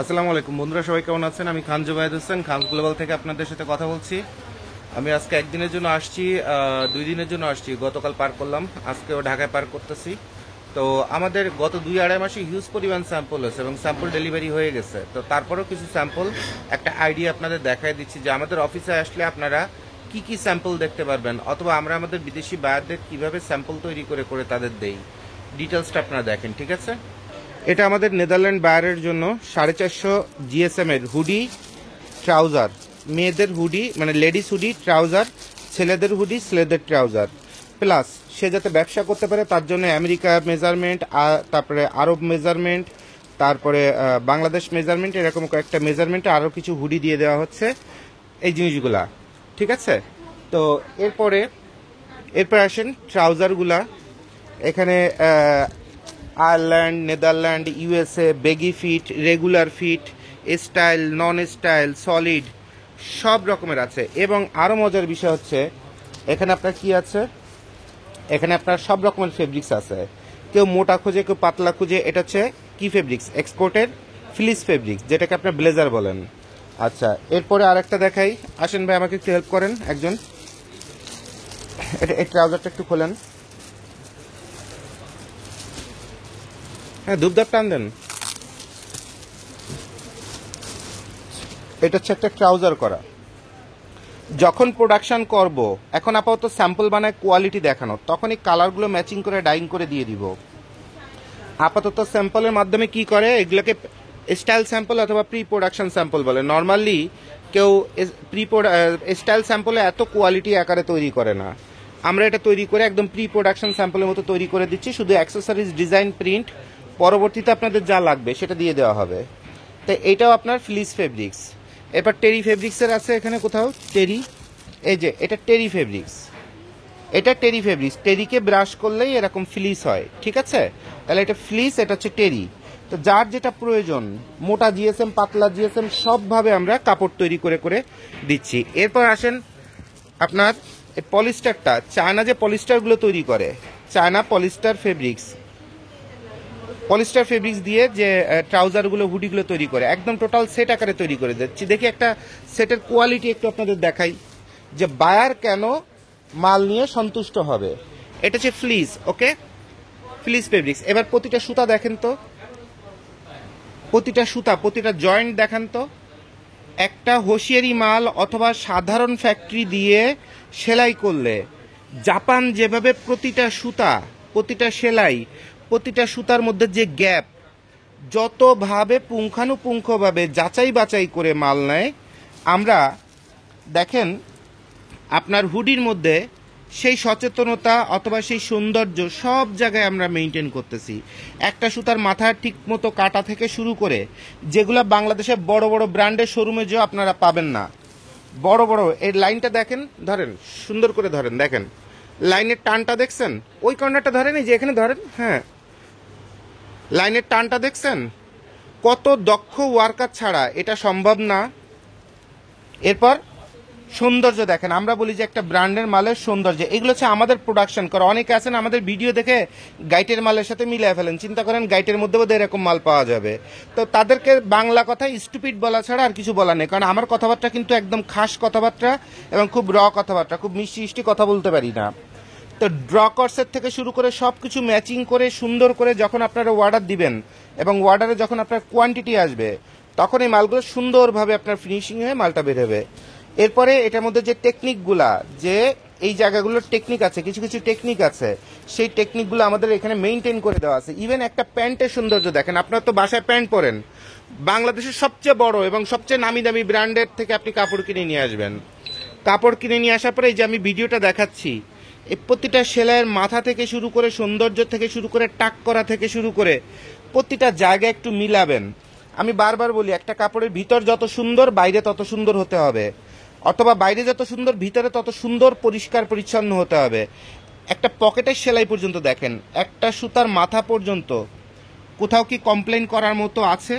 আসসালামু আলাইকুম বন্ধুরা, সবাই কেমন আছেন? আমি খান জুবাইদ হোসেন, খান গ্লোবাল থেকে আপনাদের সাথে কথা বলছি। আমি আজকে একদিনের জন্য আসছি, 2 দিনের জন্য আসছি। গতকাল পার করলাম, আজকেও ঢাকায় পার করতেছি। তো আমাদের গত 2-2.5 মাসে হিউজ পরিমাণ স্যাম্পল হয়েছে এবং স্যাম্পল ডেলিভারি হয়ে গেছে। তো তারপরেও কিছু স্যাম্পল, একটা আইডিয়া আপনাদের দেখাই দিচ্ছি যে আমাদের অফিসে আসলে আপনারা কি কি স্যাম্পল দেখতে পারবেন, অথবা আমরা আমাদের বিদেশি বায়ারদের কিভাবে স্যাম্পল তৈরি করে করে তাদের দেই, ডিটেলসটা আপনারা দেখেন, ঠিক আছে? এটা আমাদের নেদারল্যান্ড বায়ারের জন্য 450 জিএসএম এর হুডি ট্রাউজার, মেয়েদের হুডি মানে লেডিস হুডি ট্রাউজার, ছেলেদের হুডি ছেলেদের ট্রাউজার, প্লাস সে যাতে ব্যবসা করতে পারে তার জন্য আমেরিকা মেজারমেন্ট, তারপরে আরব মেজারমেন্ট, তারপরে বাংলাদেশ মেজারমেন্ট, এরকম কয়েকটা মেজারমেন্টে আরও কিছু হুডি দিয়ে দেওয়া হচ্ছে, এই জিনিসগুলা, ঠিক আছে? তো এরপরে আসেন ট্রাউজারগুলা। এখানে Ireland, Netherland, USA, baggy fit, regular fit, style, non style, solid, সব রকমের আছে। এবং আরও মজার বিষয় হচ্ছে এখানে আপনার কি আছে, এখানে আপনার সব রকমের ফেব্রিক্স আছে। কেউ মোটা খুঁজে, কেউ পাতলা খুঁজে। এটা হচ্ছে কি ফেব্রিক্স? এক্সপোর্টের ফ্লিস ফেব্রিক্স, যেটাকে আপনার ব্লেজার বলেন। আচ্ছা, এরপরে আরেকটা দেখাই। আসেন ভাই, আমাকে একটু হেল্প করেন একজন। এটা এই ট্রাউজারটা একটু খোলেন। হ্যাঁ, ধূপধাপ টান দেন। এটা হচ্ছে একটা ট্রাউজার করা। যখন প্রোডাকশন করব, এখন আপাতত স্যাম্পল বানায় কোয়ালিটি দেখানো, তখন এই কালারগুলো ম্যাচিং করে ডাইং করে দিয়ে দিব। আপাতত স্যাম্পলের মাধ্যমে কি করে, এগুলোকে স্টাইল স্যাম্পল অথবা প্রি প্রোডাকশন স্যাম্পল বলে। নর্মালি কেউ স্টাইল স্যাম্পলে এত কোয়ালিটি আকারে তৈরি করে না। আমরা এটা তৈরি করে একদম প্রি প্রোডাকশন স্যাম্পলের মতো তৈরি করে দিচ্ছি। শুধু অ্যাক্সেসরিজ, ডিজাইন, প্রিন্ট, পরবর্তীতে আপনাদের যা লাগবে সেটা দিয়ে দেওয়া হবে। তো এইটাও আপনার ফ্লিস ফেব্রিক্স। এরপর টেরি ফেব্রিক্সের আছে এখানে কোথাও টেরি, এই যে এটা টেরি ফেব্রিক্স, এটা টেরি ফেব্রিক্স। টেরিকে ব্রাশ করলেই এরকম ফ্লিস হয়, ঠিক আছে? তাহলে এটা ফ্লিস, এটা হচ্ছে টেরি। তো যার যেটা প্রয়োজন, মোটা জিএসএম, পাতলা জিএসএম, সবভাবে আমরা কাপড় তৈরি করে করে দিচ্ছি। এরপর আসেন আপনার এই পলিস্টারটা, চায়না যে পলিস্টারগুলো তৈরি করে, China polyester fabrics, polyester fabrics দিয়ে যে ট্রাউজারগুলো, হুডিগুলো তৈরি করে, একদম টোটাল সেট আকারে তৈরি করে দিচ্ছি। দেখি একটা সেটের কোয়ালিটি একটু আপনাদের দেখাই, যে বায়ার কেন মাল নিয়ে সন্তুষ্ট হবে। এটা হচ্ছে ফ্লিস, ওকে, ফ্লিস ফেব্রিক্স। এবার প্রতিটা সুতা দেখেন তো, প্রতিটা সুতা, প্রতিটা জয়েন্ট দেখান তো। একটা হোশিয়ারি মাল অথবা সাধারণ ফ্যাক্টরি দিয়ে সেলাই করলে জাপান যেভাবে প্রতিটা সুতা, প্রতিটা সেলাই, প্রতিটা সুতার মধ্যে যে গ্যাপ, যতভাবে পুঙ্খানুপুঙ্খভাবে যাচাই বাছাই করে মাল নেয়, আমরা দেখেন আপনার হুডির মধ্যে সেই সচেতনতা অথবা সেই সৌন্দর্য সব জায়গায় আমরা মেনটেন করতেছি। একটা সুতার মাথা ঠিক মতো কাটা থেকে শুরু করে, যেগুলো বাংলাদেশে বড় বড় ব্র্যান্ডের শোরুমে যে আপনারা পাবেন না, বড় বড় এই লাইনটা দেখেন, ধরেন সুন্দর করে ধরেন, দেখেন লাইনের টানটা দেখছেন, ওই কর্নারটা ধরেন, এই যে এখানে ধরেন, হ্যাঁ, লাইনের টানটা দেখছেন? কত দক্ষ ওয়ার্কার ছাড়া এটা সম্ভব না। এরপর সৌন্দর্য দেখেন, আমরা বলি যে একটা ব্র্যান্ডের মালের সৌন্দর্য, এগুলো হচ্ছে আমাদের প্রোডাকশন করা। অনেকে আছেন আমাদের ভিডিও দেখে গাইটের মালের সাথে মিলিয়ে ফেলেন, চিন্তা করেন গাইটের মধ্যে বোধহয় এরকম মাল পাওয়া যাবে। তো তাদেরকে বাংলা কথায় স্টুপিড বলা ছাড়া আর কিছু বলা নেই, কারণ আমার কথাবার্তা কিন্তু একদম খাস কথাবার্তা এবং খুব র কথাবার্তা, খুব মিষ্টি মিষ্টি কথা বলতে পারি না। তো ড্র কর্সের থেকে শুরু করে সব কিছু ম্যাচিং করে সুন্দর করে যখন আপনারা অর্ডার দিবেন এবং অর্ডারে যখন আপনার কোয়ান্টিটি আসবে, তখন এই মালগুলো সুন্দরভাবে আপনার ফিনিশিং হয়ে মালটা বেরোবে। এরপরে এটার মধ্যে যে টেকনিকগুলা, যে এই জায়গাগুলোর টেকনিক আছে, কিছু কিছু টেকনিক আছে, সেই টেকনিকগুলো আমাদের এখানে মেনটেন করে দেওয়া আছে। ইভেন একটা প্যান্টের সৌন্দর্য দেখেন, আপনারা তো বাসায় প্যান্ট পরেন, বাংলাদেশের সবচেয়ে বড় এবং সবচেয়ে নামি দামি ব্র্যান্ডের থেকে আপনি কাপড় কিনে নিয়ে আসবেন। কাপড় কিনে নিয়ে আসার পরে এই যে আমি ভিডিওটা দেখাচ্ছি, এই প্রতিটা সেলাইয়ের মাথা থেকে শুরু করে, সৌন্দর্য থেকে শুরু করে, টাক করা থেকে শুরু করে, প্রতিটা জায়গায় একটু মিলাবেন। আমি বারবার বলি, একটা কাপড়ের ভিতর যত সুন্দর, বাইরে তত সুন্দর হতে হবে, অথবা বাইরে যত সুন্দর, ভিতরে তত সুন্দর পরিষ্কার পরিচ্ছন্ন হতে হবে। একটা পকেটের সেলাই পর্যন্ত দেখেন, একটা সুতার মাথা পর্যন্ত কোথাও কি কমপ্লেন করার মতো আছে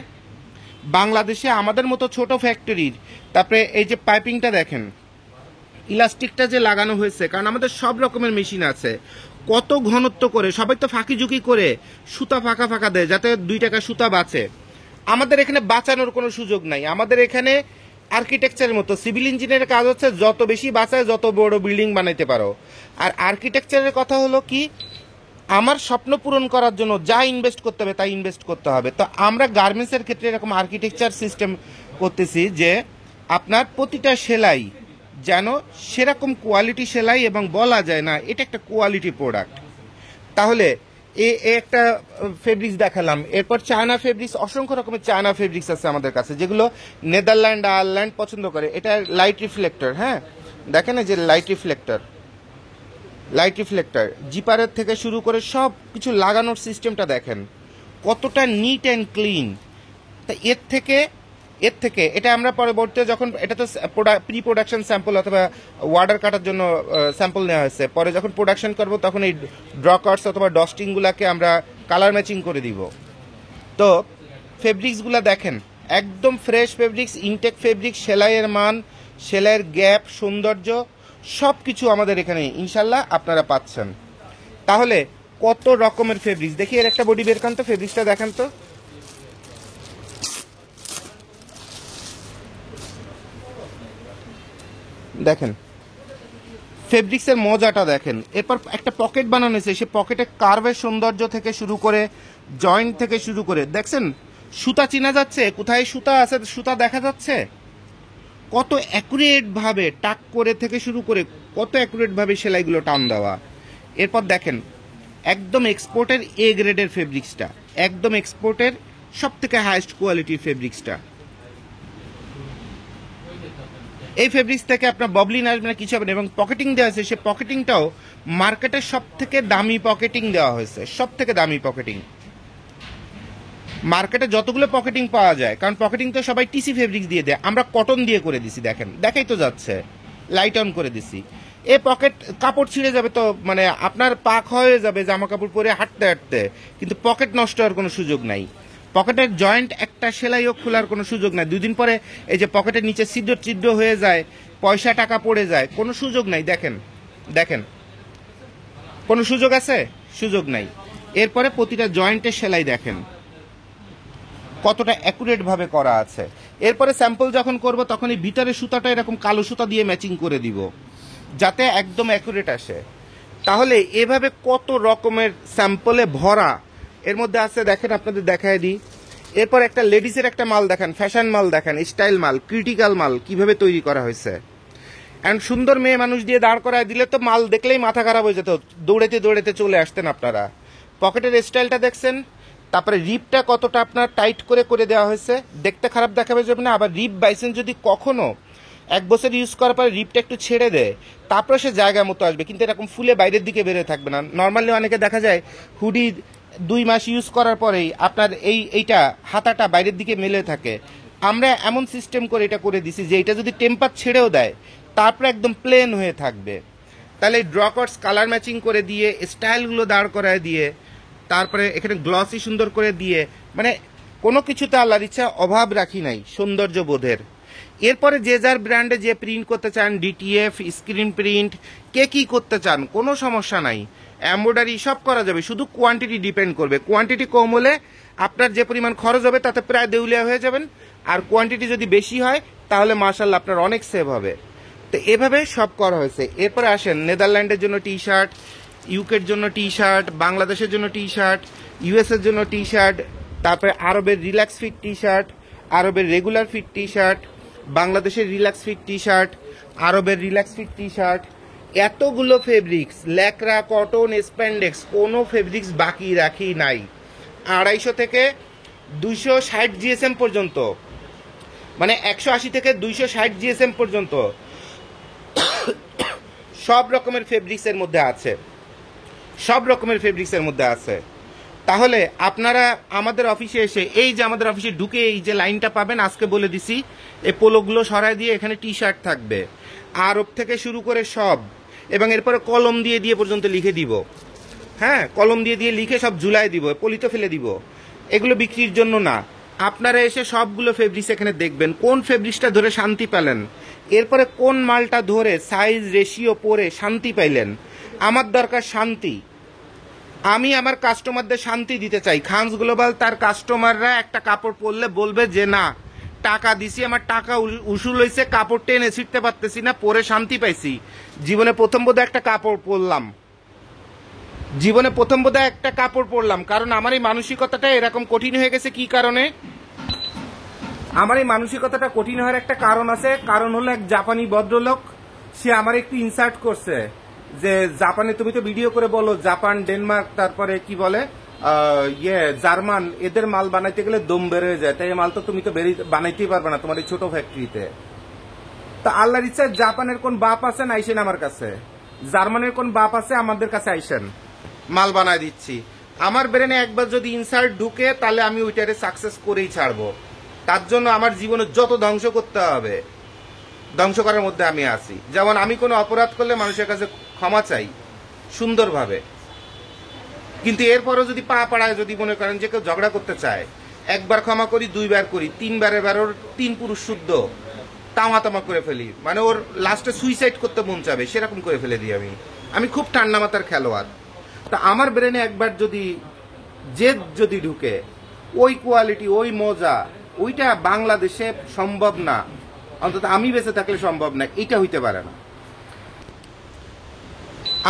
বাংলাদেশে? আমাদের মতো ছোট ফ্যাক্টরির। তারপরে এই যে পাইপিংটা দেখেন, ইলাস্টিকটা যে লাগানো হয়েছে, কারণ আমাদের সব রকমের মেশিন আছে, কত ঘনত্ব করে, সবাই তো ফাঁকি ঝুঁকি করে সুতা ফাঁকা ফাঁকা দেয় যাতে 2 টাকা সুতা বাঁচে। আমাদের এখানে বাঁচানোর কোনো সুযোগ নাই। আমাদের এখানে আর্কিটেকচারের মতো, সিভিল ইঞ্জিনিয়ারের কাজ হচ্ছে যত বেশি বাঁচায় যত বড় বিল্ডিং বানাইতে পারো। আর আর্কিটেকচারের কথা হলো কি, আমার স্বপ্ন পূরণ করার জন্য যা ইনভেস্ট করতে হবে তাই ইনভেস্ট করতে হবে। তো আমরা গার্মেন্টসের ক্ষেত্রে এরকম আর্কিটেকচার সিস্টেম করতেছি যে আপনার প্রতিটা সেলাই যেন সেরকম কোয়ালিটি সেলাই এবং বলা যায় না এটা একটা কোয়ালিটি প্রোডাক্ট। তাহলে একটা ফেব্রিক্স দেখালাম, এরপর চায়না ফেব্রিক্স, অসংখ্য রকমের চায়না ফেব্রিক্স আছে আমাদের কাছে যেগুলো নেদারল্যান্ড আয়ারল্যান্ড পছন্দ করে। এটা লাইট রিফ্লেক্টর, হ্যাঁ দেখেন এই যে লাইট রিফ্লেক্টর জিপারের থেকে শুরু করে সব কিছু লাগানোর সিস্টেমটা দেখেন কতটা নিট অ্যান্ড ক্লিন। তা এর থেকে এটা আমরা পরবর্তীতে যখন এটা তো প্রি প্রোডাকশন স্যাম্পল অথবা ওয়ার্ডার কাটার জন্য স্যাম্পল নেওয়া হয়েছে, পরে যখন প্রোডাকশন করব তখন এই ড্রকার্স অথবা ডস্টিংগুলোকে আমরা কালার ম্যাচিং করে দিব। তো ফেব্রিক্সগুলো দেখেন একদম ফ্রেশ ফেব্রিক্স, ইনটেক ফেব্রিক্স, সেলাইয়ের মান, সেলাইয়ের গ্যাপ, সৌন্দর্য সব কিছু আমাদের এখানে ইনশাল্লাহ আপনারা পাচ্ছেন। তাহলে কত রকমের ফেব্রিক্স, দেখি এর একটা বডি বের করেন তো, ফেব্রিক্সটা দেখেন তো। দেখেন ফেব্রিক্সের মজাটা দেখেন। এরপর একটা পকেট বানানো হয়েছে, সে পকেটে কার্ভের সৌন্দর্য থেকে শুরু করে জয়েন্ট থেকে শুরু করে দেখছেন সুতা চেনা যাচ্ছে, কোথায় সুতা আছে সুতা দেখা যাচ্ছে, কত অ্যাকুরেট ভাবে টাক করে থেকে শুরু করে কত অ্যাকুরেট ভাবে সেলাইগুলো টান দেওয়া। এরপর দেখেন একদম এক্সপোর্টের এ গ্রেডের ফেব্রিক্সটা, একদম এক্সপোর্টের সব থেকে হাইয়েস্ট কোয়ালিটির ফেব্রিক্সটা। এই ফেব্রিক্স থেকে আপনার ববলিন আসবে না, কিছু হবে না। এবং পকেটিং দেওয়া হয়েছে, সে পকেটিংটাও মার্কেটের সব থেকে দামি পকেটিং দেওয়া হয়েছে, সব থেকে দামি পকেটিং। মার্কেটে যতগুলো পকেটিং পাওয়া যায়, কারণ পকেটিং তো সবাই টিসি ফেব্রিক্স দিয়ে দেয়, আমরা কটন দিয়ে করে দিছি। দেখেন দেখাই তো যাচ্ছে, লাইট অন করে দিছি। এ পকেট কাপড় ছিঁড়ে যাবে তো মানে আপনার পাক হয়ে যাবে জামা কাপড় পরে হাঁটতে হাঁটতে, কিন্তু পকেট নষ্ট হওয়ার কোনো সুযোগ নাই। পকেটের জয়েন্ট একটা সেলাইও খোলার কোনো সুযোগ নাই। 2 দিন পরে এই যে পকেটের নিচে ছিদ্র হয়ে যায়, পয়সা টাকা পড়ে যায়, কোনো সুযোগ নাই। দেখেন কোনো সুযোগ আছে? সুযোগ নাই। এরপরে প্রতিটা জয়েন্টের সেলাই দেখেন কতটা অ্যাকুরেট ভাবে করা আছে। এরপরে স্যাম্পল যখন করব তখন এই ভিতরে সুতাটা এরকম কালো সুতা দিয়ে ম্যাচিং করে দিব যাতে একদম অ্যাকুরেট আসে। তাহলে এভাবে কত রকমের স্যাম্পলে ভরা এর মধ্যে আছে দেখেন, আপনাদের দেখায় দিই। এরপর একটা লেডিসের একটা মাল দেখেন, ফ্যাশন মাল দেখেন, স্টাইল মাল, ক্রিটিক্যাল মাল কিভাবে তৈরি করা হয়েছে। অ্যান্ড সুন্দর মেয়ে মানুষ দিয়ে দাঁড় করায় দিলে তো মাল দেখলেই মাথা খারাপ হয়ে যেত, দৌড়াতে চলে আসতেন আপনারা। পকেটের স্টাইলটা দেখছেন, তারপরে রিপটা কতটা আপনার টাইট করে দেওয়া হয়েছে, দেখতে খারাপ দেখাবে যাবে না। আবার রিপ বাইসেন যদি কখনো 1 বছর ইউজ করার পরে রিপটা একটু ছেড়ে দেয় তারপরে সে জায়গা মতো আসবে, কিন্তু এরকম ফুলে বাইরের দিকে বেরোয় থাকবে না। নর্মালি অনেকে দেখা যায় হুডি 2 মাস ইউজ করার পরেই আপনার এইটা হাতাটা বাইরের দিকে মেলে থাকে। আমরা এমন সিস্টেম করে এটা করে দিছি যে এটা যদি টেম্পার ছেড়েও দেয় তারপরে একদম প্লেন হয়ে থাকবে। তাহলে ড্রকার্স কালার ম্যাচিং করে দিয়ে, স্টাইলগুলো দাঁড় করায় দিয়ে, তারপরে এখানে গ্লসি সুন্দর করে দিয়ে, মানে কোনো কিছুতে আল্লাহর ইচ্ছা অভাব রাখি নাই সৌন্দর্য বোধের। এরপরে যে যার ব্র্যান্ডে যে প্রিন্ট করতে চান, ডিটিএফ, স্ক্রিন প্রিন্ট, কে কি করতে চান কোনো সমস্যা নাই, এমব্রয়ডারি সব করা যাবে, শুধু কোয়ান্টিটি ডিপেন্ড করবে। কোয়ান্টিটি কম হলে আপনার যে পরিমাণ খরচ হবে তাতে প্রায় দেউলিয়া হয়ে যাবেন, আর কোয়ান্টিটি যদি বেশি হয় তাহলে মাশাআল্লাহ আপনার অনেক সেভ হবে। তো এভাবে সব করা হয়েছে। এরপরে আসেন নেদারল্যান্ডের জন্য টি শার্ট, ইউকের জন্য টি শার্ট, বাংলাদেশের জন্য টি শার্ট, ইউএসের জন্য টি শার্ট, তারপরে আরবের রিল্যাক্স ফিট টি শার্ট, আরবের রেগুলার ফিট টি শার্ট, বাংলাদেশের রিল্যাক্স ফিট টি শার্ট, আরবের রিল্যাক্স ফিট টি শার্ট, এতগুলো ফেব্রিক্স, ল্যাকরা, কটন, স্প্যান্ডেক্স, কোনো ফেব্রিক্স বাকি রাখি নাই। 250 থেকে 260 জিএসএম পর্যন্ত, মানে 180 থেকে 260 জিএসএম পর্যন্ত সব রকমের ফেব্রিক্সের মধ্যে আছে, সব রকমের ফেব্রিক্সের মধ্যে আছে। তাহলে আপনারা আমাদের অফিসে এসে, এই যে আমাদের অফিসে ঢুকে এই যে লাইনটা পাবেন আজকে বলে দিছি, এই পোলোগুলো সরায় দিয়ে এখানে টি শার্ট থাকবে আরব থেকে শুরু করে সব, এবং এরপরে কলম দিয়ে পর্যন্ত লিখে দিব। হ্যাঁ, কলম দিয়ে লিখে সব ঝুলায় দিব, পলিত ফেলে দিব। এগুলো বিক্রির জন্য না, আপনারা এসে সবগুলো ফেব্রিক্স এখানে দেখবেন, কোন ফেব্রিক্সটা ধরে শান্তি পেলেন, এরপরে কোন মালটা ধরে সাইজ রেশিও পরে শান্তি পাইলেন। আমার দরকার শান্তি, আমি আমার কাস্টমারদের শান্তি দিতে চাই। খানস গ্লোবাল তার কাস্টমাররা একটা কাপড় পরলে বলবে যে না, টাকা দিছি, আমার টাকা উসুল হয়েছে, কাপড় টেনে ছিটতে পারতেছি না, পরে শান্তি পাইছি। জীবনে প্রথম বোধহয় একটা কাপড় পরলাম, জীবনে প্রথম বোধহয় একটা কাপড় পরলাম, কারণ আমার এই মানসিকতাটা এরকম কঠিন হয়ে গেছে। কি কারণে আমার এই মানসিকতাটা কঠিন হওয়ার একটা কারণ আছে। কারণ হলো এক জাপানি ভদ্রলোক, সে আমার একটু ইনসার্ট করছে যে জাপানে তুমি তো ভিডিও করে বলো জাপান, ডেনমার্ক, তারপরে কি বলে জার্মান, এদের মাল বানাইতে গেলে দম বের হয়ে যায়, তাই এই মাল তো তুমি তো বানাইতেই পারবে না তোমার এই ছোট ফ্যাক্টরিতে। তো আল্লাহর ইচ্ছা জাপানের কোন বাপ আছেন আইসেন আমার কাছে, জার্মানের কোন বাপ আছে আমাদের কাছে আইসেন, মাল বানায় দিচ্ছি। আমার ব্রেনে একবার যদি ইনসার্ট ঢুকে তাহলে আমি ওইটারে সাকসেস করেই ছাড়বো। তার জন্য আমার জীবনে যত ধ্বংস করতে হবে ধ্বংস করার মধ্যে আমি আছি। যেমন আমি কোনো অপরাধ করলে মানুষের কাছে ক্ষমা চাই সুন্দরভাবে, কিন্তু এরপরও যদি পা পাড়ায় যদি মনে করেন যে কেউ ঝগড়া করতে চায়, একবার ক্ষমা করি, দুইবার করি, তিনবারের বার ওর তিন পুরুষ শুদ্ধ তামা তামা করে ফেলি, মানে ওর লাস্টে সুইসাইড করতে মন চাবে সেরকম করে ফেলে দিই। আমি খুব ঠান্ডা মাথার খেলোয়াড়। তা আমার ব্রেনে একবার যদি জেদ যদি ঢুকে, ওই কোয়ালিটি, ওই মজা, ওইটা বাংলাদেশে সম্ভব না, অন্তত আমি বেঁচে থাকলে সম্ভব না, এটা হইতে পারে না।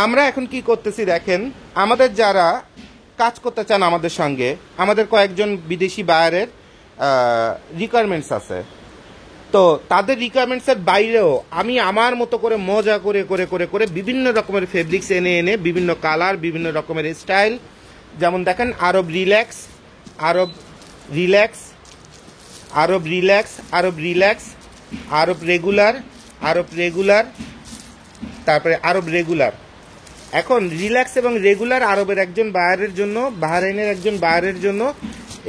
আমরা এখন কি করতেছি দেখেন, আমাদের যারা কাজ করতে চান আমাদের সঙ্গে, আমাদের কয়েকজন বিদেশি বায়ারের রিকোয়ারমেন্টস আছে। তো তাদের রিকোয়ারমেন্টসের বাইরেও আমি আমার মতো করে মজা করে করে করে করে বিভিন্ন রকমের ফেব্রিক্স এনে এনে বিভিন্ন কালার, বিভিন্ন রকমের স্টাইল, যেমন দেখেন আরব রিল্যাক্স, আরব রিল্যাক্স, আরব রিল্যাক্স, আরব রিল্যাক্স, আরব রেগুলার, আরব রেগুলার, তারপরে আরব রেগুলার। এখন রিল্যাক্স এবং রেগুলার আরবের একজন বায়ারের জন্য, বাহরাইনের একজন বায়ারের জন্য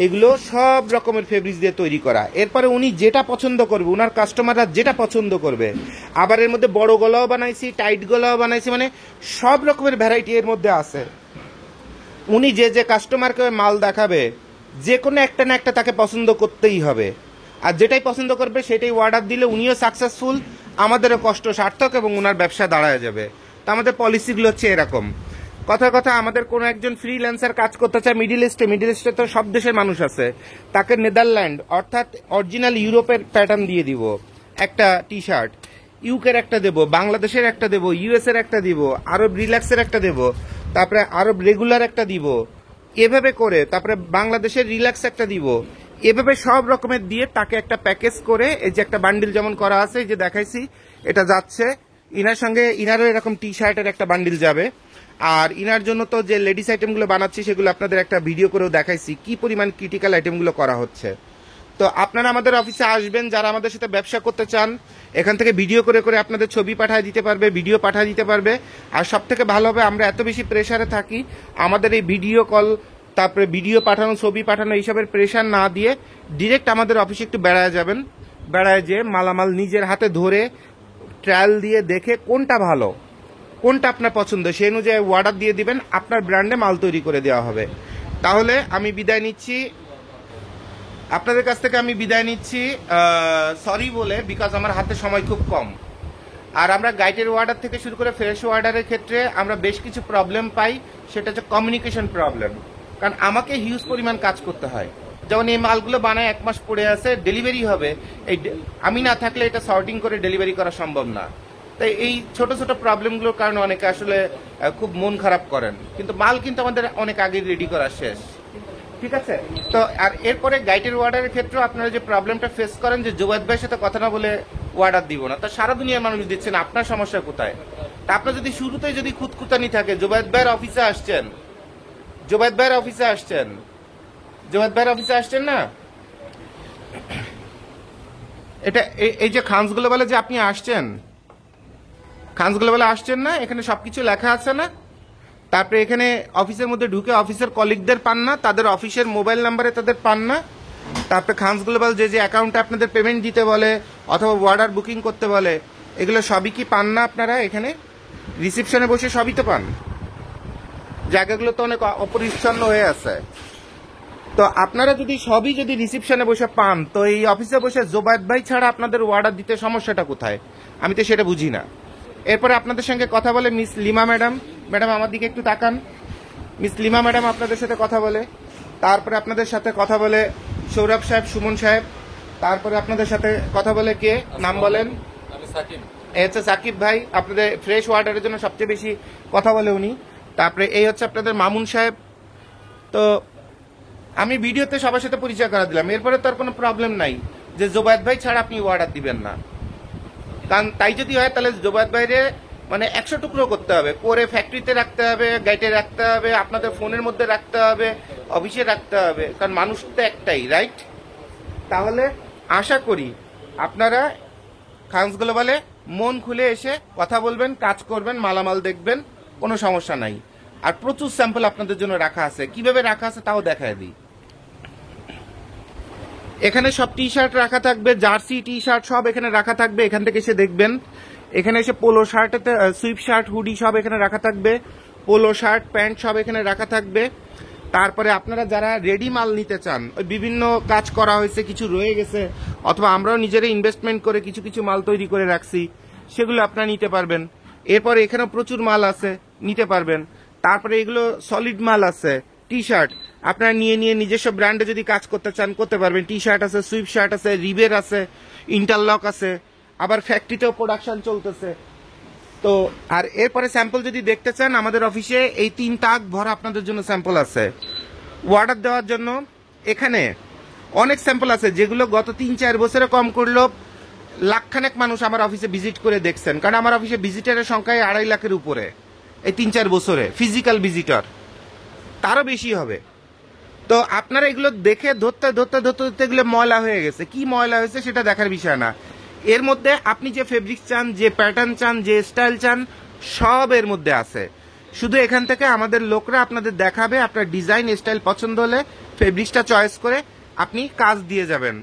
এগুলো সব রকমের ফেব্রিক্স দিয়ে তৈরি করা। এরপরে উনি যেটা পছন্দ করবে, উনার কাস্টমাররা যেটা পছন্দ করবে। আবার এর মধ্যে বড় গলাও বানাইছি, টাইট গলাও বানাইছি, মানে সব রকমের ভ্যারাইটি এর মধ্যে আছে। উনি যে যে কাস্টমারকে মাল দেখাবে, যে কোনো একটা না একটা তাকে পছন্দ করতেই হবে, আর যেটাই পছন্দ করবে সেটাই অর্ডার দিলে উনিও সাকসেসফুল, আমাদেরও কষ্ট সার্থক এবং ওনার ব্যবসা দাঁড়ায় যাবে। তো আমাদের পলিসিগুলো হচ্ছে এরকম। কথার কথা, আমাদের কোনো একজন ফ্রিল্যান্সার কাজ করতে চায় মিডিল ইস্টে, মিডিল ইস্টে তো সব দেশের মানুষ আছে, তাকে নেদারল্যান্ড অর্থাৎ অরিজিনাল ইউরোপের প্যাটার্ন দিয়ে দিব একটা টি শার্ট, ইউকের একটা দেব, বাংলাদেশের একটা দেব, ইউএস এর একটা দিব, আরব রিল্যাক্সের একটা দেব, তারপরে আরব রেগুলার একটা দিব, এভাবে করে তারপরে বাংলাদেশের রিল্যাক্স একটা দিব, এভাবে সব রকমের দিয়ে তাকে একটা প্যাকেজ করে, এই যে একটা বান্ডিল যেমন করা আছে, এই যে দেখাইছি, এটা যাচ্ছে ইনার সঙ্গে, ইনারও এরকম টি শার্টের একটা বান্ডিল যাবে। আর ইনার জন্য তো যে লেডিস আইটেমগুলো বানাচ্ছি সেগুলো আপনাদের একটা ভিডিও করেও দেখাইছি কি পরিমাণ ক্রিটিক্যাল আইটেমগুলো করা হচ্ছে। তো আপনারা আমাদের অফিসে আসবেন, যারা আমাদের সাথে ব্যবসা করতে চান, এখান থেকে ভিডিও করে করে আপনাদের ছবি পাঠিয়ে দিতে পারবে, ভিডিও পাঠিয়ে দিতে পারবে। আর সব থেকে ভালো হবে, আমরা এত বেশি প্রেশারে থাকি, আমাদের এই ভিডিও কল, তারপরে ভিডিও পাঠানো, ছবি পাঠানো, এইসবের প্রেশার না দিয়ে ডিরেক্ট আমাদের অফিসে একটু বেড়ায় যাবেন। বেড়ায় যেয়ে মালামাল নিজের হাতে ধরে ট্রায়াল দিয়ে দেখে কোনটা ভালো, কোনটা আপনার পছন্দ, সেই অনুযায়ী অর্ডার দিয়ে দিবেন, আপনার ব্র্যান্ডে মাল তৈরি করে দেওয়া হবে। তাহলে আমি বিদায় নিচ্ছি আপনাদের কাছ থেকে, আমি বিদায় নিচ্ছি সরি বলে, বিকজ আমার হাতে সময় খুব কম। আর আমরা গাইডের অর্ডার থেকে শুরু করে ফ্রেশ অর্ডারের ক্ষেত্রে আমরা বেশ কিছু প্রবলেম পাই, সেটা হচ্ছে কমিউনিকেশন প্রবলেম। কারণ আমাকে হিউজ পরিমাণ কাজ করতে হয়, যেমন এই মালগুলো বানায় 1 মাস পড়ে আছে, ডেলিভারি হবে, এই আমি না থাকলে এটা সর্টিং করে ডেলিভারি করা সম্ভব না। তাই এই ছোট ছোট প্রবলেমগুলোর কারণে অনেকে আসলে খুব মন খারাপ করেন, কিন্তু মাল কিন্তু আমাদের অনেক আগে রেডি করা শেষ, ঠিক আছে। তো আর এরপরে গাইডের অর্ডারের ক্ষেত্রে আপনারা যে প্রবলেমটা ফেস করেন যে জুবাইদ ভাইয়ের সাথে কথা না বলে অর্ডার দিব না, তা সারা দুনিয়ার মানুষ দিচ্ছেন, আপনার সমস্যা কোথায়? তা আপনার যদি শুরুতেই যদি খুঁতখুতানি থাকে, জুবাইদ ভাইয়ের অফিসে আসছেন, জুবাইদ ভাইয়ের অফিসে আসছেন, জুবাইদ ভাইয়ের অফিসে আসছেন না, এটা এই যে খানস গ্লোবালে যে আপনি আসছেন, খানস গ্লোবালে আসছেন না, এখানে সবকিছু লেখা আছে না? তারপরে এখানে অফিসের মধ্যে ঢুকে অফিসের কলিগদের পান না, তাদের অফিসের মোবাইল নাম্বারে তাদের পান না। তারপরে খানস গ্লোবাল যে যে অ্যাকাউন্টে আপনাদের পেমেন্ট দিতে বলে অথবা অর্ডার বুকিং করতে বলে, এগুলো সবই কি পান না আপনারা? এখানে রিসিপশনে বসে সবই তো পান, জায়গাগুলো তো অনেক অপরিচ্ছন্ন হয়ে আছে। তো আপনারা যদি সবই যদি রিসিপশনে বসে পান, তো এই অফিসে বসে জুবাইদ ভাই ছাড়া আপনাদের অর্ডার দিতে সমস্যাটা কোথায়? আমি তো সেটা বুঝি না। এরপরে আপনাদের সঙ্গে কথা বলে মিস লিমা ম্যাডাম, ম্যাডাম আমার দিকে একটু তাকান, মিস লিমা ম্যাডাম আপনাদের সাথে কথা বলে, তারপরে আপনাদের সাথে কথা বলে সৌরভ সাহেব, সুমন সাহেব, তারপরে আপনাদের সাথে কথা বলে কে নাম বলেন? হচ্ছে সাকিব ভাই, আপনাদের ফ্রেশ ওয়াটারের জন্য সবচেয়ে বেশি কথা বলে উনি। তারপরে এই হচ্ছে আপনাদের মামুন সাহেব। তো আমি ভিডিওতে সবার সাথে পরিচয় করা দিলাম, এরপরে তো আর কোনো প্রবলেম নাই যে জোবায়েদ ভাই ছাড়া আপনি অর্ডার দিবেন না। কারণ তাই যদি হয় তাহলে জোবায়েদ ভাইরে মানে 100 টুকরো করতে হবে, করে ফ্যাক্টরিতে রাখতে হবে, গাইটে রাখতে হবে, আপনাদের ফোনের মধ্যে রাখতে হবে, অফিসে রাখতে হবে, কারণ মানুষ তো একটাই, রাইট? তাহলে আশা করি আপনারা খানস গ্লোবালে মন খুলে এসে কথা বলবেন, কাজ করবেন, মালামাল দেখবেন, কোনো সমস্যা নাই। আর প্রচুর স্যাম্পল আপনাদের জন্য রাখা আছে, কিভাবে রাখা আছে তাও দেখায় দিই। এখানে সব টি শার্ট রাখা থাকবে, জার্সি টি শার্ট সব এখানে রাখা থাকবে, এখান থেকে এসে দেখবেন। এখানে এসে পোলো শার্টেতে সুইপ শার্ট, হুডি সব এখানে রাখা থাকবে, পোলো শার্ট, প্যান্ট সব এখানে রাখা থাকবে। তারপরে আপনারা যারা রেডি মাল নিতে চান, ওই বিভিন্ন কাজ করা হয়েছে, কিছু রয়ে গেছে, অথবা আমরাও নিজেরাই ইনভেস্টমেন্ট করে কিছু কিছু মাল তৈরি করে রাখছি, সেগুলো আপনারা নিতে পারবেন। এরপরে এখানেও প্রচুর মাল আছে, নিতে পারবেন। তারপরে এগুলো সলিড মাল আছে, টি শার্ট আপনারা নিয়ে নিয়ে নিজস্ব ব্র্যান্ডে যদি কাজ করতে চান করতে পারবেন। টি শার্ট আছে, সুইপ শার্ট আছে, রিবের আছে, ইন্টারলক আছে, আবার ফ্যাক্টরিতেও প্রোডাকশন চলতেছে। তো আর এরপরে স্যাম্পল যদি দেখতে চান আমাদের অফিসে এই 3 তাক ভরা আপনাদের জন্য স্যাম্পল আছে অর্ডার দেওয়ার জন্য। এখানে অনেক স্যাম্পল আছে যেগুলো গত 3-4 বছরে কম করলেও লাখখানেক মানুষ আমার অফিসে ভিজিট করে দেখছেন, কারণ আমার অফিসে ভিজিটারের সংখ্যা 2.5 লাখের উপরে এই 3-4 বছরে, ফিজিক্যাল ভিজিটর তারও বেশি হবে। তো আপনারা এগুলো দেখে ধরতে ধরতে ধরতে ধরতে এগুলো ময়লা হয়ে গেছে, কি ময়লা হয়েছে সেটা দেখার বিষয় না। এর মধ্যে আপনি যে ফেব্রিক চান, যে প্যাটার্ন চান, যে স্টাইল চান, সব এর মধ্যে আছে। শুধু এখান থেকে আমাদের লোকরা আপনাদের দেখাবে, আপনার ডিজাইন স্টাইল পছন্দ হলে ফেব্রিক্সটা চয়েস করে আপনি কাজ দিয়ে যাবেন।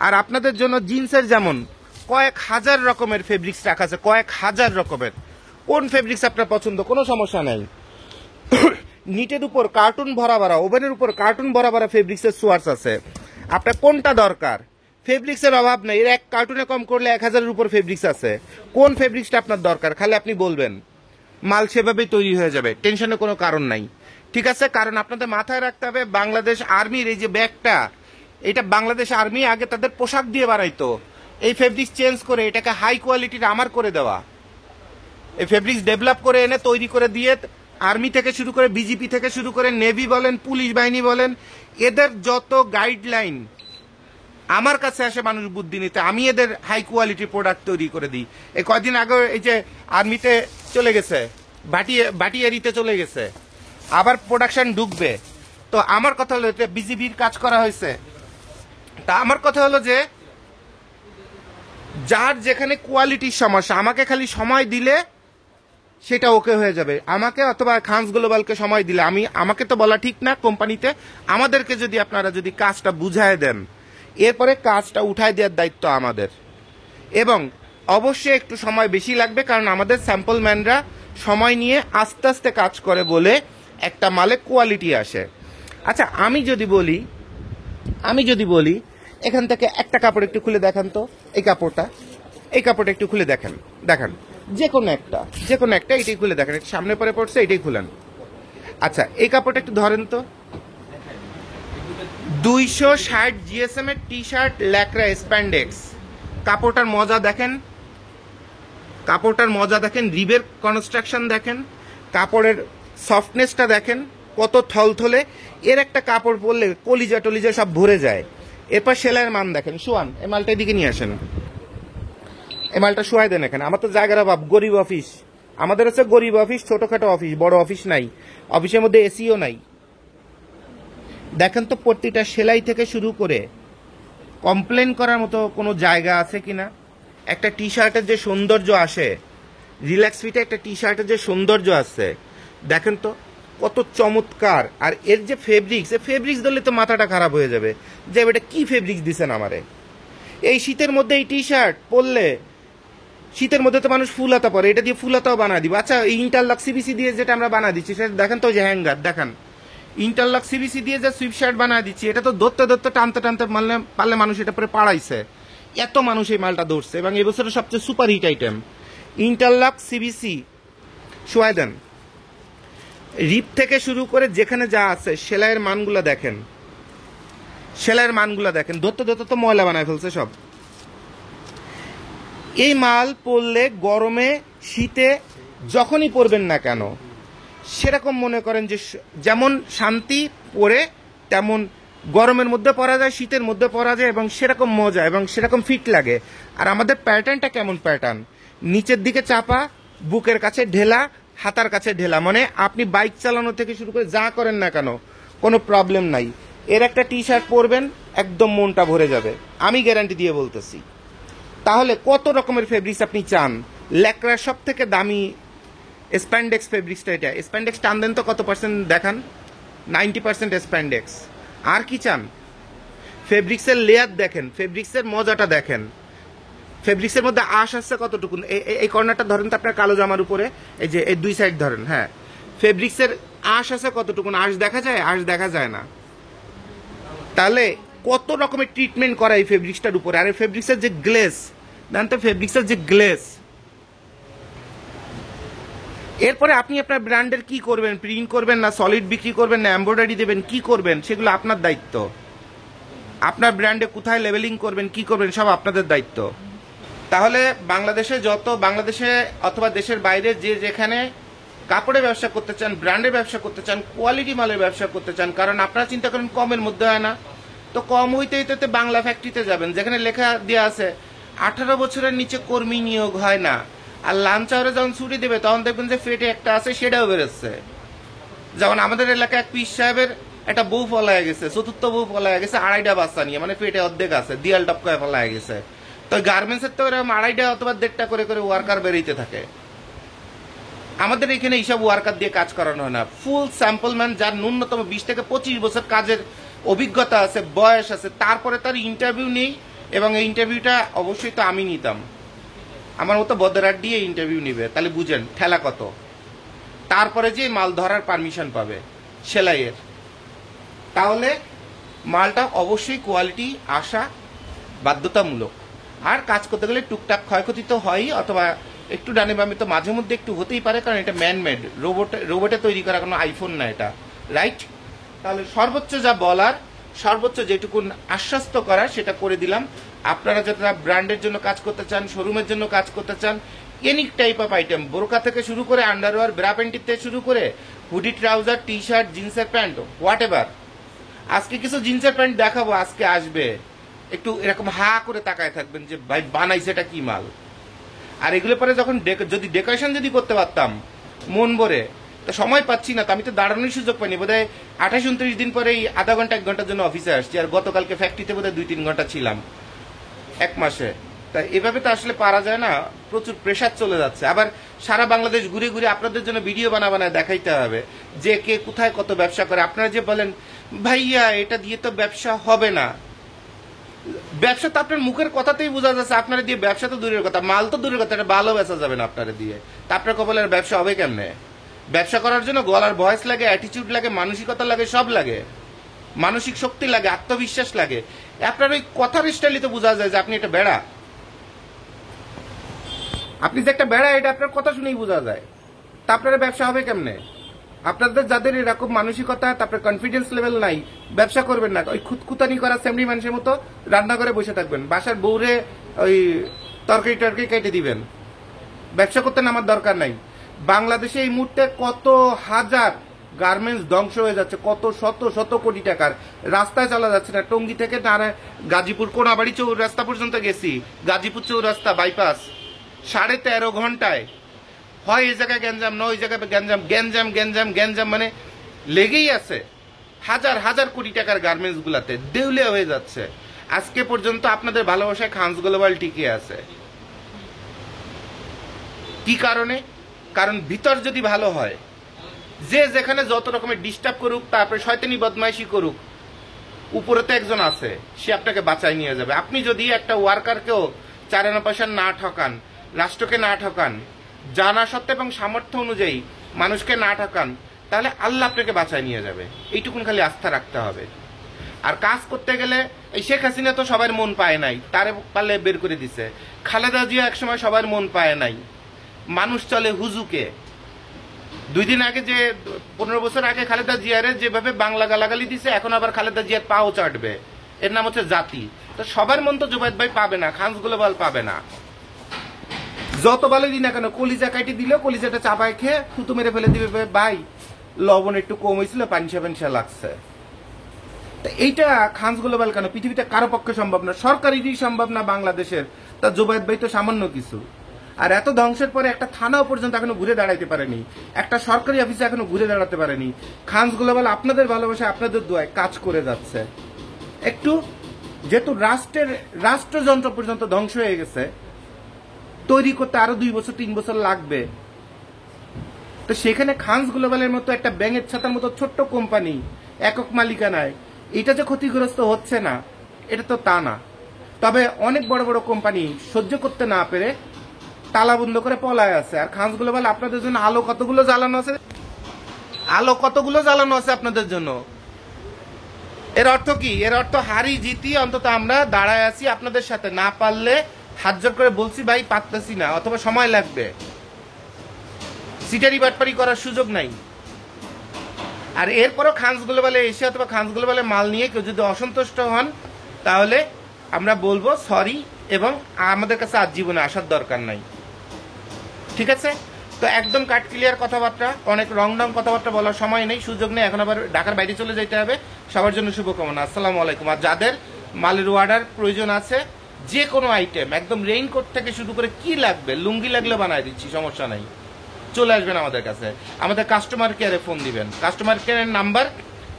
আর আপনাদের জন্য জিন্সের যেমন কয়েক হাজার রকমের ফেব্রিক্স রাখা আছে, কয়েক হাজার রকমের। কোন ফেব্রিক্স আপনার পছন্দ, কোনো সমস্যা নাই। নিটের উপর কার্টুন ভরা ভরা, ওভেনের উপর কার্টুন ভরা ভরা ফেব্রিক্সের সোয়ার্স আছে। আপনার কোনটা দরকার? ফেব্রিক্সের অভাব নেই, এর এক কার্টুনে কম করলে 1000-এর উপর ফেব্রিক্স আছে। কোন ফেব্রিক্সটা আপনার দরকার খালি আপনি বলবেন, মাল সেভাবেই তৈরি হয়ে যাবে, টেনশনের কোনো কারণ নাই। ঠিক আছে? কারণ আপনাদের মাথায় রাখতে হবে বাংলাদেশ আর্মির এই যে ব্যাগটা, এটা বাংলাদেশ আর্মি আগে তাদের পোশাক দিয়ে বানাইতো, এই ফেব্রিক্স চেঞ্জ করে এটাকে হাই কোয়ালিটির আমার করে দেওয়া, এই ফেব্রিক্স ডেভেলপ করে এনে তৈরি করে দিয়ে আর্মি থেকে শুরু করে বিজিপি থেকে শুরু করে নেভি বলেন, পুলিশ বাহিনী বলেন, এদের যত গাইডলাইন আমার কাছে আসে মানুষ বুদ্ধি নিতে, আমি এদের হাই কোয়ালিটির প্রোডাক্ট তৈরি করে দিই। এই কয়দিন আগে এই যে আর্মিতে চলে গেছে, বাটিয়ারিতে চলে গেছে, আবার প্রোডাকশন ঢুকবে। তো আমার কথা হলো এটা বিজিবির কাজ করা হয়েছে। তা আমার কথা হলো যে যার যেখানে কোয়ালিটির সমস্যা, আমাকে খালি সময় দিলে সেটা ওকে হয়ে যাবে। আমাকে অথবা খানস গ্লোবালকে সময় দিলে, আমাকে তো বলা ঠিক না কোম্পানিতে, আমাদেরকে যদি আপনারা যদি কাজটা বুঝায় দেন, এরপরে কাজটা উঠায় দেওয়ার দায়িত্ব আমাদের। এবং অবশ্যই একটু সময় বেশি লাগবে, কারণ আমাদের স্যাম্পল ম্যানরা সময় নিয়ে আস্তে আস্তে কাজ করে বলে একটা মালে কোয়ালিটি আসে। আচ্ছা আমি যদি বলি এখান থেকে একটা কাপড় একটু খুলে দেখান তো, এই কাপড়টা একটু খুলে দেখান যে কোনো একটা এটাই খুলে দেখেন, সামনে পরে পড়ছে এটাই খুলেন। আচ্ছা এই কাপড়টা একটু ধরেন তো, 260 জিএসএম এর টি শার্ট ল্যাকড়া স্প্যান্ডেক্স। কাপড়টার মজা দেখেন, রিবের কনস্ট্রাকশন দেখেন, কাপড়ের সফটনেসটা দেখেন কত থলথলে। এর একটা কাপড় পরলে কলিজা টলিজা সব ভরে যায়। এরপর সেলাইয়ের মান দেখেন, শোয়ান এই মালটা এদিকে নিয়ে আসেন, এই মালটা শোয়াই দেন এখানে। আমার তো জায়গার অভাব, গরিব অফিস আমাদের হচ্ছে, গরিব অফিস, ছোটখাটো অফিস, বড় অফিস নাই, অফিসের মধ্যে এসিও নাই। দেখেন তো প্রতিটা সেলাই থেকে শুরু করে কমপ্লেন করার মতো কোনো জায়গা আছে কিনা। একটা টি শার্টের যে সৌন্দর্য আসে, রিল্যাক্স ফিটে একটা টি শার্টের যে সৌন্দর্য আছে দেখেন তো কত চমৎকার। আর এর যে ফেব্রিক্স ধরলে তো মাথাটা খারাপ হয়ে যাবে যে এটা কি ফেব্রিক্স দিছেন আমারে। এই শীতের মধ্যে এই টি শার্ট পরলে, শীতের মধ্যে তো মানুষ ফুল হাতা পরে, এটা দিয়ে ফুল হাতাও বানা দিব। আচ্ছা এই ইন্টারলক সিবিসি দিয়ে যেটা আমরা বানা দিচ্ছি সেটা দেখেন তো, যে হ্যাঙ্গার দেখান, ইন্টারলক সিবিসি দিয়ে যে সুইপ শার্ট বানা দিচ্ছি, এটা তো ধরতে টানতে পারলে মানুষ এটা পরে পাড়াইছে, এত মানুষ এই মালটা ধরছে। এবং এবছরের সবচেয়ে super hit item interlock CBC. শোয়াই দেন রিপ থেকে শুরু করে যেখানে যা আছে সেলাইয়ের মানগুলো দেখেন, সেলাইয়ের মানগুলো দেখেন, ধরতে ধরতে তো ময়লা বানায় ফেলছে সব। এই মাল পরলে গরমে শীতে যখনই পরবেন না কেন সেরকম মনে করেন যে যেমন শান্তি পরে তেমন গরমের মধ্যে পরা যায়, শীতের মধ্যে পরা যায়, এবং সেরকম মজা এবং সেরকম ফিট লাগে। আর আমাদের প্যাটার্নটা কেমন প্যাটার্ন, নিচের দিকে চাপা, বুকের কাছে ঢেলা, হাতার কাছে ঢেলা, মানে আপনি বাইক চালানো থেকে শুরু করে যা করেন না কেন কোনো প্রবলেম নাই। এর একটা টি শার্ট পরবেন একদম মনটা ভরে যাবে, আমি গ্যারান্টি দিয়ে বলতেছি। তাহলে কত রকমের ফেব্রিক্স আপনি চান? ল্যাকড়ার সব থেকে দামি স্প্যান্ডেক্স ফেব্রিক্সটা, এটা স্প্যান্ডেক্স টান দেন তো কত পার্সেন্ট দেখান, 90% স্প্যান্ডেক্স। আর কি চান? ফেব্রিক্সের লেয়ার দেখেন, ফেব্রিক্সের মজাটা দেখেন, ফেব্রিক্সের মধ্যে আঁশ আসছে কতটুকু। এই কর্নারটা ধরেন তো আপনার কালো জামার উপরে, এই যে এই দুই সাইড ধরেন, হ্যাঁ, ফেব্রিক্সের আঁশ আছে কতটুকু, আঁশ দেখা যায়? আঁশ দেখা যায় না। তাহলে কত রকমের ট্রিটমেন্ট করা এই ফেব্রিক্সটার উপরে। আর এই ফেব্রিক্সের যে গ্লেস, জানেন তো ফেব্রিক্সের যে গ্লেস, এরপরে আপনি আপনার ব্র্যান্ডের কি করবেন, প্রিন্ট করবেন না সলিড বিক্রি করবেন না এমব্রয়ডারি দেবেন, কি করবেন সেগুলো আপনার দায়িত্ব। আপনার ব্র্যান্ডে কোথায় লেভেলিং করবেন, কি করবেন, সব আপনাদের দায়িত্ব। তাহলে বাংলাদেশে অথবা দেশের বাইরে যে যেখানে কাপড়ের ব্যবসা করতে চান, ব্র্যান্ডের ব্যবসা করতে চান, কোয়ালিটি মালের ব্যবসা করতে চান, কারণ আপনারা চিন্তা করেন কমের মধ্যে হয় না, তো কম হইতে হইতে বাংলা ফ্যাক্টরিতে যাবেন যেখানে লেখা দেওয়া আছে 18 বছরের নিচে কর্মী নিয়োগ হয় না। আর লাঞ্চ আওয়ারে যখন ছুটি দেবে তখন দেখবেন যে ফেটে একটা আছে সেটাও বেরোচ্ছে। যেমন আমাদের এলাকায় এক পিস সাহেবের একটা বউ ফলায় গেছে, চতুর্থ বউ ফলায় গেছে 2.5টা বাচ্চা নিয়ে, মানে পেটে অর্ধেক আছে, দিয়াল টপকায় ফলায় গেছে। তো গার্মেন্টসের তো এরকম 2.5টা অথবা 1.5টা করে করে ওয়ার্কার বেরোইতে থাকে। আমাদের এখানে এইসব ওয়ার্কার দিয়ে কাজ করানো হয় না, ফুল স্যাম্পল ম্যান যার ন্যূনতম 20 থেকে 25 বছর কাজের অভিজ্ঞতা আছে, বয়স আছে, তারপরে তার ইন্টারভিউ নেই। এবং এই ইন্টারভিউটা অবশ্যই তো আমি নিতাম, আমার মতো বদরাট দিয়ে ইন্টারভিউ নিবে, তাহলে বুঝেন ঠেলা কত। তারপরে যে মাল ধরার পারমিশন পাবে সেলাইয়ের, তাহলে মালটা অবশ্যই কোয়ালিটি আসা বাধ্যতামূলক। আর কাজ করতে গেলে টুকটাক ক্ষয়ক্ষতি তো হয়ই, অথবা একটু ডানে বামে তো মাঝে মধ্যে একটু হতেই পারে, কারণ এটা ম্যানমেড, রোবটে তৈরি করা, কোনো আইফোন না এটা, রাইট? তাহলে সর্বোচ্চ যা বলার, সর্বোচ্চ যেটুকুন আশ্বস্ত করার সেটা করে দিলাম। আপনারা যারা ব্র্যান্ডের জন্য কাজ করতে চান, শোরুমের জন্য কাজ করতে চান, এনি টাইপ অফ আইটেম, বোরকা থেকে শুরু করে আন্ডারওয়্যার, ব্রা প্যান্টির থেকে শুরু করে হুডি ট্রাউজার, টি শার্ট, জিন্সের প্যান্ট, হোয়াট এভার। আজকে কিছু জিন্সের প্যান্ট দেখাবো, আজকে আসবে, একটু এরকম হা করে তাকায় থাকবেন যে ভাই বানাইছে এটা কি মাল। আর এগুলো পরে যখন যদি ডেকোরেশন যদি করতে পারতাম মন ভরে, তো সময় পাচ্ছি না, তো আমি তো দাঁড়ানোর সুযোগ পাইনি। বোধহয় 28-29 দিন পরে এই আধা ঘন্টা 1 ঘন্টার জন্য অফিসে আসছি, আর গতকালকে ফ্যাক্টরিতে বোধহয় 2-3 ঘন্টা ছিলাম 1 মাসে। তাই এভাবে তো আসলে পারা যায় না, প্রচুর প্রেশার চলে যাচ্ছে। আবার সারা বাংলাদেশ ঘুরে ঘুরে আপনাদের জন্য ভিডিও বানায় দেখাইতে হবে যে কে কোথায় কত ব্যবসা করে। আপনারা যে বলেন ভাইয়া এটা দিয়ে তো ব্যবসা হবে না, ব্যবসা তো আপনার মুখের কথাতেই বোঝা যাচ্ছে। আপনারা দিয়ে ব্যবসা তো দূরের কথা, মাল তো দূরের কথা, এটা ভালো বেচা যাবে না আপনারা দিয়ে। তা আপনার কপালের ব্যবসা হবে কেমনে? ব্যবসা করার জন্য গলার ভয়েস লাগে, অ্যাটিটিউড লাগে, মানসিকতা লাগে, সব লাগে, মানসিক শক্তি লাগে, আত্মবিশ্বাস লাগে। আপনার ওই কথার স্টাইলে তো বোঝা যায় যে আপনি একটা বেড়া, আপনি যে একটা বেড়া এটা আপনার কথা শুনেই বোঝা যায়। তা আপনার ব্যবসা হবে কেমনে? আপনাদের যাদের এরকম মানসিকতা, তারপরে কনফিডেন্স লেভেল নাই, ব্যবসা করবেন না। ওই খুতকুতানি করা সেমনি মানুষের মতো রান্না করে বসে থাকবেন, বাসার বউরে ওই তরকারি টরকারি কেটে দিবেন। ব্যবসা করতে নামার দরকার নাই। বাংলাদেশে এই মুহূর্তে কত হাজার গার্মেন্টস ধ্বংস হয়ে যাচ্ছে, কত শত শত কোটি টাকার, রাস্তায় চলা যাচ্ছে না। টঙ্গী থেকে গাজীপুর কোনাবাড়ি চৌরাস্তা পর্যন্ত গেছি, গাজীপুর চৌরাস্তা বাইপাস 13.5 ঘন্টায়, হয় এই জায়গায় গ্যাঞ্জাম, নয় ওই জায়গায় গ্যাঞ্জাম, গ্যাঞ্জাম গ্যাঞ্জাম গ্যাঞ্জাম, মানে লেগেই আছে। হাজার হাজার কোটি টাকার গার্মেন্টস গুলাতে দেউলিয়া হয়ে যাচ্ছে। আজকে পর্যন্ত আপনাদের ভালোবাসায় খানস গ্লোবাল টিকে আছে। কি কারণে? কারণ ভিতর যদি ভালো হয়, যে যেখানে যত রকমের ডিস্টার্ব করুক, তারপরে শয়তানি বদমাইশি করুক, উপরে তো একজন আছে, সে আপনাকে বাঁচাই নিয়ে যাবে। আপনি যদি একটা ওয়ার্কারকেও 4 আনা পয়সা না ঠকান, রাষ্ট্রকে না ঠকান, জানা সত্ত্বে এবং সামর্থ্য অনুযায়ী মানুষকে না ঠকান, তাহলে আল্লাহ আপনাকে বাঁচায় নিয়ে যাবে। এইটুকুন খালি আস্থা রাখতে হবে। আর কাজ করতে গেলে এই শেখ হাসিনা তো সবার মন পায় নাই, তারে পারলে বের করে দিছে। খালেদা জিয়া একসময় সবার মন পায় নাই। মানুষ চলে হুজুকে, 2 দিন আগে যে 15 বছর আগে খালেদা জিয়ারে যেভাবে বাংলা গালাগালি দিছে, এখন আবার খালেদা জিয়ার পাও চাটবে। এর নাম হচ্ছে জাতি। তো সবার মন তো জুবায়েদ ভাই পাবে না, খানস গ্লোবাল পাবে না। যত ভালোই দিন না কেন, কলিজা কাটি দিলেও কলিজাটা চাপায় খেয়ে থুতু মেরে ফেলে দিবে, ভাই লবণ একটু কম হয়েছিল, পানসা পানসা লাগছে। এইটা খানস গ্লোবাল কেন, পৃথিবীতে কারো পক্ষে সম্ভব না, সরকারেরই সম্ভব না বাংলাদেশের। তা জুবায়েদ ভাই তো সামান্য কিছু। আর এত ধ্বংসের পরে একটা থানাও পর্যন্ত এখনো ঘুরে দাঁড়াইতে পারেনি, একটা সরকারি অফিসে এখনো ঘুরে দাঁড়াতে পারেনি। খানস গ্লোবাল আপনাদের ভালোবাসায়, আপনাদের দোয়ায় কাজ করে যাচ্ছে। একটু যেহেতু রাষ্ট্রযন্ত্র পর্যন্ত ধ্বংস হয়ে গেছে, তৈরি করতে আরো 2 বছর 3 বছর লাগবে। তো সেখানে খানস গ্লোবালের মতো একটা ব্যাঙের ছাতার মতো ছোট্ট কোম্পানি, একক মালিকানায়, এটা যে ক্ষতিগ্রস্ত হচ্ছে না, এটা তো তা না। তবে অনেক বড় বড় কোম্পানি সহ্য করতে না পেরে তালা বন্ধ করে পলায় আছে। আর খানস গ্লোবাল আপনাদের জন্য আলো কতগুলো জ্বালানো আছে আপনাদের জন্য। এর অর্থ কি? এর অর্থ হারি জিতি অন্তত আমরা দাঁড়ায় আছি আপনাদের সাথে। না পারলে হাত জোর করে বলছি ভাই পারতেছি না, অথবা সময় লাগবে, সিটারি বাটপারি করার সুযোগ নাই। আর এরপরও খানস গ্লোবালে এসে অথবা খানস গ্লোবালে মাল নিয়ে কেউ যদি অসন্তুষ্ট হন, তাহলে আমরা বলবো সরি, এবং আমাদের কাছে আজ জীবনে আসার দরকার নাই। ঠিক আছে? তো একদম কাট ক্লিয়ার কথাবার্তা, অনেক রং কথাবার্তা বলার সময় নেই, সুযোগ নেই, এখন আবার ঢাকার বাইরে চলে যেতে হবে। সবার জন্য শুভকামনা। আসসালামু আলাইকুম। আর যাদের মালের অর্ডার প্রয়োজন আছে, যে কোনো আইটেম, একদম রেইনকোট থেকে শুরু করে কি লাগবে, লুঙ্গি লাগলে বানায় দিচ্ছি, সমস্যা নাই, চলে আসবেন আমাদের কাছে। আমাদের কাস্টমার কেয়ারে ফোন দিবেন। কাস্টমার কেয়ারের নাম্বার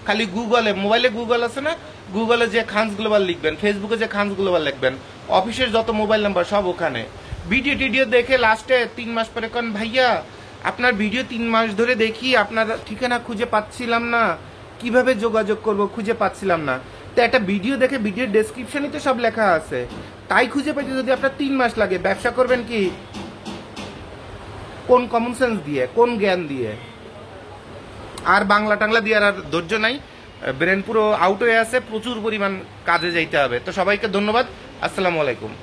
খালি গুগলে, মোবাইলে গুগল আছে না, গুগলে যে খানস গ্লোবাল লিখবেন, ফেসবুকে যে খানস গ্লোবাল লিখবেন, অফিসের যত মোবাইল নাম্বার সব ওখানে। ভিডিও টিডিও দেখে লাস্টে 3 মাস পরে কোন ভাইয়া আপনার ভিডিও 3 মাস ধরে দেখি, আপনার ঠিকানা খুঁজে পাচ্ছিলাম না, কিভাবে যোগাযোগ করব, খুঁজে পাচ্ছিলাম না। তো একটা ভিডিও দেখে ভিডিওর ডেসক্রিপশনই তো সব লেখা আছে, তাই খুঁজে পেতে যদি আপনার 3 মাস লাগে, ব্যবসা করবেন কি কোন কমন সেন্স দিয়ে, কোন জ্ঞান দিয়ে? আর বাংলা টাংলা দিয়ে আর ধৈর্য নাই, ব্রেন পুরো আউট হয়ে আছে, প্রচুর পরিমাণ কাজে যাইতে হবে। তো সবাইকে ধন্যবাদ। আসসালামু আলাইকুম।